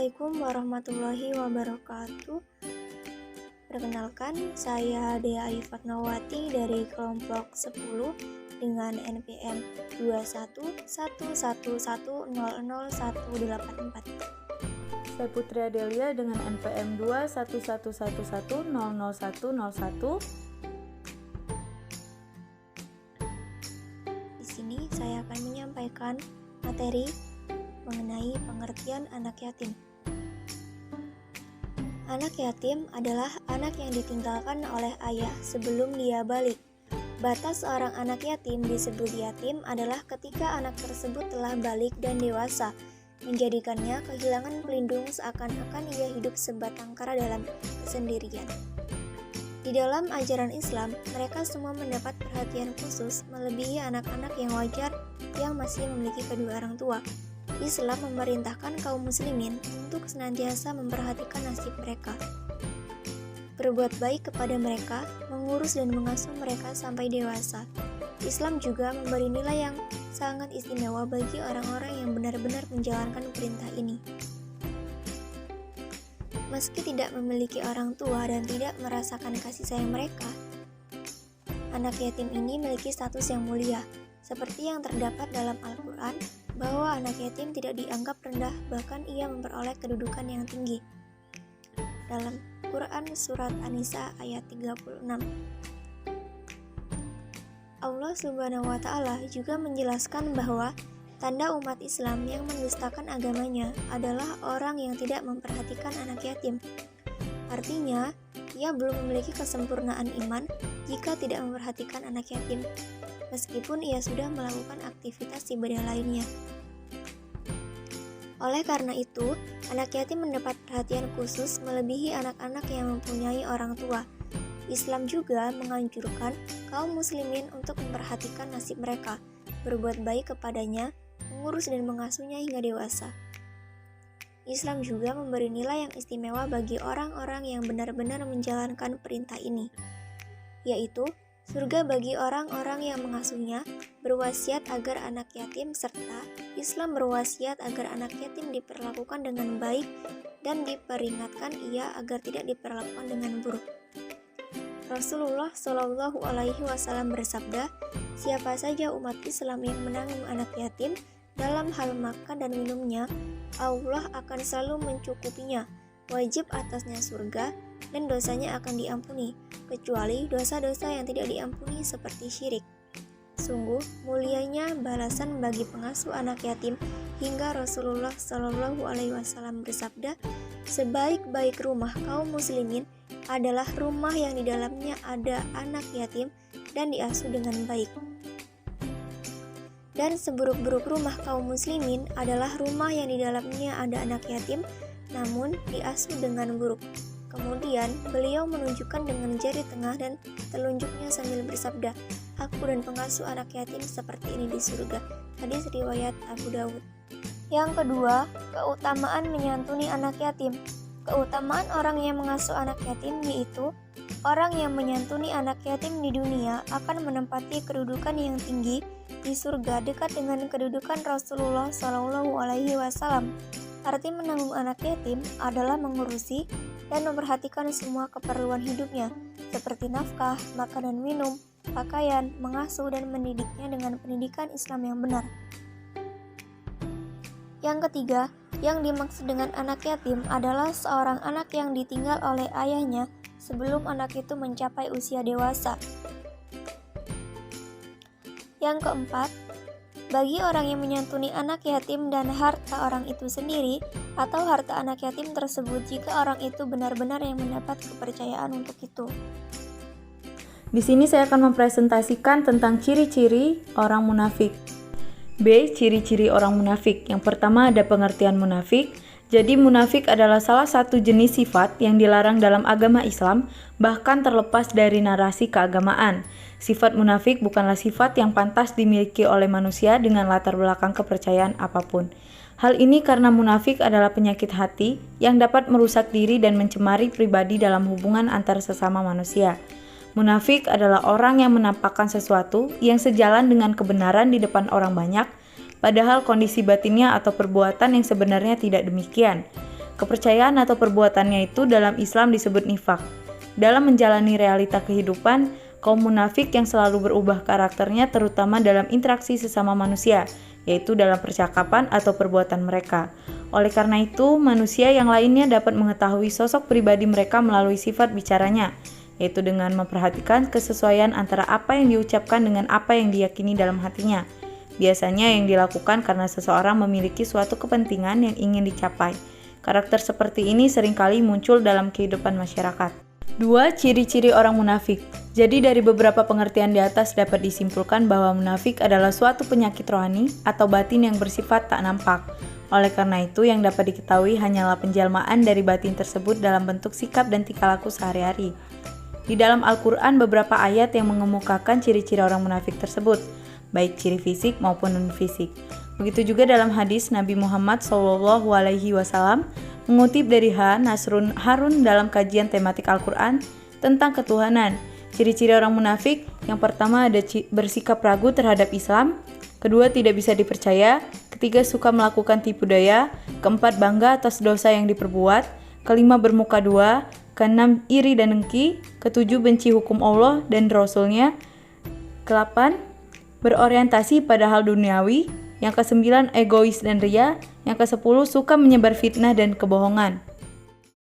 Assalamualaikum warahmatullahi wabarakatuh. Perkenalkan, saya Dea Ayu Fatmawati dari kelompok 10 dengan NPM 21111000184. Saya Putri Adelia dengan NPM 21111000101. Di sini saya akan menyampaikan materi mengenai pengertian anak yatim. Anak yatim adalah anak yang ditinggalkan oleh ayah sebelum dia balik. Batas seorang anak yatim disebut yatim adalah ketika anak tersebut telah balik dan dewasa, menjadikannya kehilangan pelindung seakan-akan ia hidup sebatang kara dalam kesendirian. Di dalam ajaran Islam, mereka semua mendapat perhatian khusus melebihi anak-anak yang wajar yang masih memiliki kedua orang tua. Islam memerintahkan kaum muslimin untuk senantiasa memperhatikan nasib mereka, berbuat baik kepada mereka, mengurus dan mengasuh mereka sampai dewasa. Islam juga memberi nilai yang sangat istimewa bagi orang-orang yang benar-benar menjalankan perintah ini. Meski tidak memiliki orang tua dan tidak merasakan kasih sayang mereka, anak yatim ini memiliki status yang mulia, seperti yang terdapat dalam Al-Quran, bahwa anak yatim tidak dianggap rendah, bahkan ia memperoleh kedudukan yang tinggi. Dalam Quran Surat An-Nisa ayat 36. Allah Subhanahu wa Ta'ala juga menjelaskan bahwa tanda umat Islam yang mendustakan agamanya adalah orang yang tidak memperhatikan anak yatim. Artinya, ia belum memiliki kesempurnaan iman jika tidak memperhatikan anak yatim, meskipun ia sudah melakukan aktivitas ibadah lainnya. Oleh karena itu, anak yatim mendapat perhatian khusus melebihi anak-anak yang mempunyai orang tua. Islam juga menganjurkan kaum muslimin untuk memperhatikan nasib mereka, berbuat baik kepadanya, mengurus dan mengasuhnya hingga dewasa. Islam juga memberi nilai yang istimewa bagi orang-orang yang benar-benar menjalankan perintah ini, yaitu surga bagi orang-orang yang mengasuhnya, berwasiat agar anak yatim, serta Islam berwasiat agar anak yatim diperlakukan dengan baik dan diperingatkan ia agar tidak diperlakukan dengan buruk. Rasulullah Shallallahu Alaihi Wasallam bersabda, siapa saja umat Islam yang menanggung anak yatim dalam hal makan dan minumnya, Allah akan selalu mencukupinya, wajib atasnya surga, dan dosanya akan diampuni, kecuali dosa-dosa yang tidak diampuni seperti syirik. Sungguh mulianya balasan bagi pengasuh anak yatim, hingga Rasulullah Shallallahu Alaihi Wasallam bersabda, sebaik-baik rumah kaum muslimin adalah rumah yang di dalamnya ada anak yatim dan diasuh dengan baik. Dan seburuk-buruk rumah kaum muslimin adalah rumah yang di dalamnya ada anak yatim, namun diasuh dengan buruk. Kemudian beliau menunjukkan dengan jari tengah dan telunjuknya sambil bersabda, aku dan pengasuh anak yatim seperti ini di surga. Hadis riwayat Abu Dawud. Yang kedua, keutamaan menyantuni anak yatim. Keutamaan orang yang mengasuh anak yatim yaitu orang yang menyantuni anak yatim di dunia akan menempati kedudukan yang tinggi di surga dekat dengan kedudukan Rasulullah Shallallahu Alaihi Wasallam. Arti menanggung anak yatim adalah mengurusi dan memperhatikan semua keperluan hidupnya, seperti nafkah, makanan minum, pakaian, mengasuh dan mendidiknya dengan pendidikan Islam yang benar. Yang ketiga, yang dimaksud dengan anak yatim adalah seorang anak yang ditinggal oleh ayahnya sebelum anak itu mencapai usia dewasa. Yang keempat, bagi orang yang menyantuni anak yatim dan harta orang itu sendiri atau harta anak yatim tersebut jika orang itu benar-benar yang mendapat kepercayaan untuk itu. Di sini saya akan mempresentasikan tentang ciri-ciri orang munafik. B. Ciri-ciri orang munafik. Yang pertama ada pengertian munafik. Jadi munafik adalah salah satu jenis sifat yang dilarang dalam agama Islam, bahkan terlepas dari narasi keagamaan. Sifat munafik bukanlah sifat yang pantas dimiliki oleh manusia dengan latar belakang kepercayaan apapun. Hal ini karena munafik adalah penyakit hati yang dapat merusak diri dan mencemari pribadi dalam hubungan antar sesama manusia. Munafik adalah orang yang menampakkan sesuatu yang sejalan dengan kebenaran di depan orang banyak, padahal kondisi batinnya atau perbuatan yang sebenarnya tidak demikian. Kepercayaan atau perbuatannya itu dalam Islam disebut nifaq. Dalam menjalani realita kehidupan, kaum munafik yang selalu berubah karakternya terutama dalam interaksi sesama manusia, yaitu dalam percakapan atau perbuatan mereka. Oleh karena itu, manusia yang lainnya dapat mengetahui sosok pribadi mereka melalui sifat bicaranya, yaitu dengan memperhatikan kesesuaian antara apa yang diucapkan dengan apa yang diyakini dalam hatinya. Biasanya yang dilakukan karena seseorang memiliki suatu kepentingan yang ingin dicapai. Karakter seperti ini seringkali muncul dalam kehidupan masyarakat. 2. Ciri-ciri orang munafik. Jadi dari beberapa pengertian di atas dapat disimpulkan bahwa munafik adalah suatu penyakit rohani atau batin yang bersifat tak nampak. Oleh karena itu, yang dapat diketahui hanyalah penjelmaan dari batin tersebut dalam bentuk sikap dan tingkah laku sehari-hari. Di dalam Al-Quran beberapa ayat yang mengemukakan ciri-ciri orang munafik tersebut, baik ciri fisik maupun non-fisik. Begitu juga dalam hadis Nabi Muhammad SAW mengutip dari Nasrun Harun dalam kajian tematik Al-Quran tentang ketuhanan. Ciri-ciri orang munafik, yang pertama ada bersikap ragu terhadap Islam, kedua tidak bisa dipercaya, ketiga suka melakukan tipu daya, keempat bangga atas dosa yang diperbuat, kelima bermuka dua, keenam iri dan dengki, ketujuh benci hukum Allah dan Rasul-Nya, ke-8 berorientasi pada hal duniawi, yang ke-9 egois dan ria, yang ke-10 suka menyebar fitnah dan kebohongan.